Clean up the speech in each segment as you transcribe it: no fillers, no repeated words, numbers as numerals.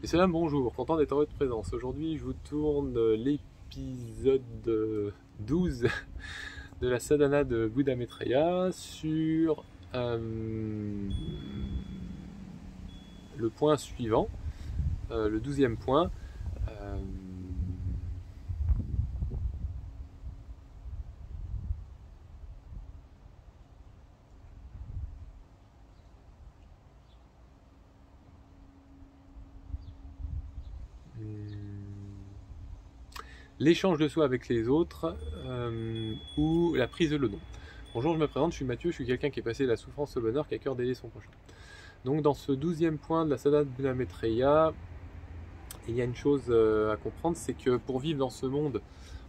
Et cela, bonjour, content d'être en votre présence. Aujourd'hui, je vous tourne l'épisode 12 de la sadhana de Buddha Maitreya sur le point suivant, le 12e point. L'échange de soi avec les autres ou la prise de le don. Bonjour, je me présente, je suis Mathieu, je suis quelqu'un qui est passé de la souffrance au bonheur, qui a cœur d'aider son prochain. Donc dans ce 12e point de la sadhana de Buddha Maitreya, il y a une chose à comprendre, c'est que pour vivre dans ce monde,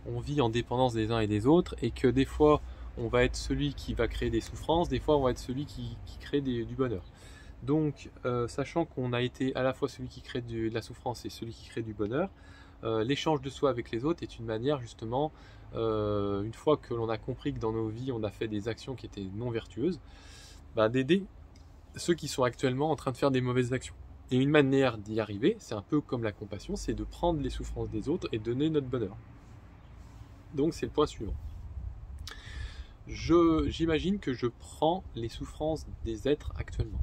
on vit en dépendance des uns et des autres, et que des fois, on va être celui qui va créer des souffrances, des fois, on va être celui qui crée du bonheur. Donc, sachant qu'on a été à la fois celui qui crée de la souffrance et celui qui crée du bonheur, l'échange de soi avec les autres est une manière justement, une fois que l'on a compris que dans nos vies, on a fait des actions qui étaient non vertueuses, d'aider ceux qui sont actuellement en train de faire des mauvaises actions. Et une manière d'y arriver, c'est un peu comme la compassion, c'est de prendre les souffrances des autres et donner notre bonheur. Donc c'est le point suivant. J'imagine que je prends les souffrances des êtres actuellement.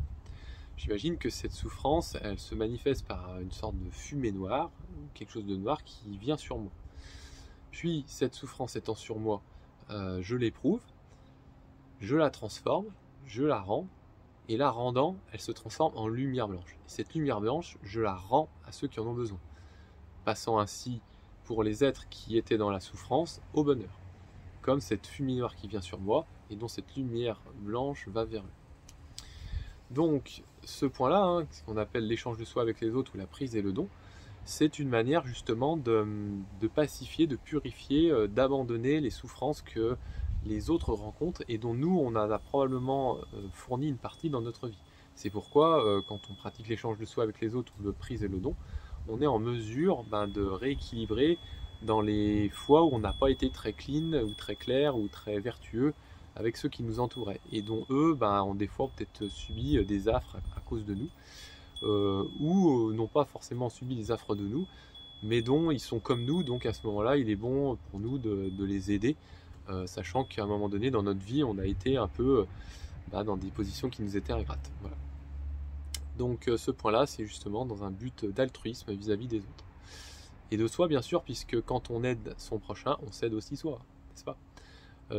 J'imagine que cette souffrance, elle se manifeste par une sorte de fumée noire, quelque chose de noir qui vient sur moi. Puis cette souffrance étant sur moi, je l'éprouve, je la transforme, je la rends, et la rendant, elle se transforme en lumière blanche. Et cette lumière blanche, je la rends à ceux qui en ont besoin, passant ainsi pour les êtres qui étaient dans la souffrance au bonheur, comme cette fumée noire qui vient sur moi et dont cette lumière blanche va vers eux. Donc ce point-là, ce qu'on appelle l'échange de soi avec les autres ou la prise et le don, c'est une manière justement de pacifier, de purifier, d'abandonner les souffrances que les autres rencontrent et dont nous, on en a probablement fourni une partie dans notre vie. C'est pourquoi, quand on pratique l'échange de soi avec les autres ou le prise et le don, on est en mesure de rééquilibrer dans les fois où on n'a pas été très clean, ou très clair, ou très vertueux avec ceux qui nous entouraient, et dont eux ont des fois peut-être subi des affres à cause de nous, ou n'ont pas forcément subi des affres de nous, mais dont ils sont comme nous, donc à ce moment-là, il est bon pour nous de les aider, sachant qu'à un moment donné dans notre vie, on a été un peu dans des positions qui nous étaient ingrates. Voilà. Donc ce point-là, c'est justement dans un but d'altruisme vis-à-vis des autres. Et de soi, bien sûr, puisque quand on aide son prochain, on s'aide aussi soi, n'est-ce pas ?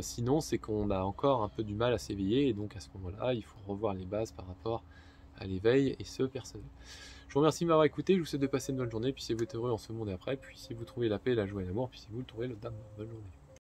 Sinon, c'est qu'on a encore un peu du mal à s'éveiller, et donc à ce moment-là, il faut revoir les bases par rapport à l'éveil et ce personnel. Je vous remercie de m'avoir écouté, je vous souhaite de passer une bonne journée, puissiez-vous être heureux en ce monde et après, puissiez-vous trouver la paix, la joie et l'amour, puissiez-vous le trouver le dame. Bonne journée.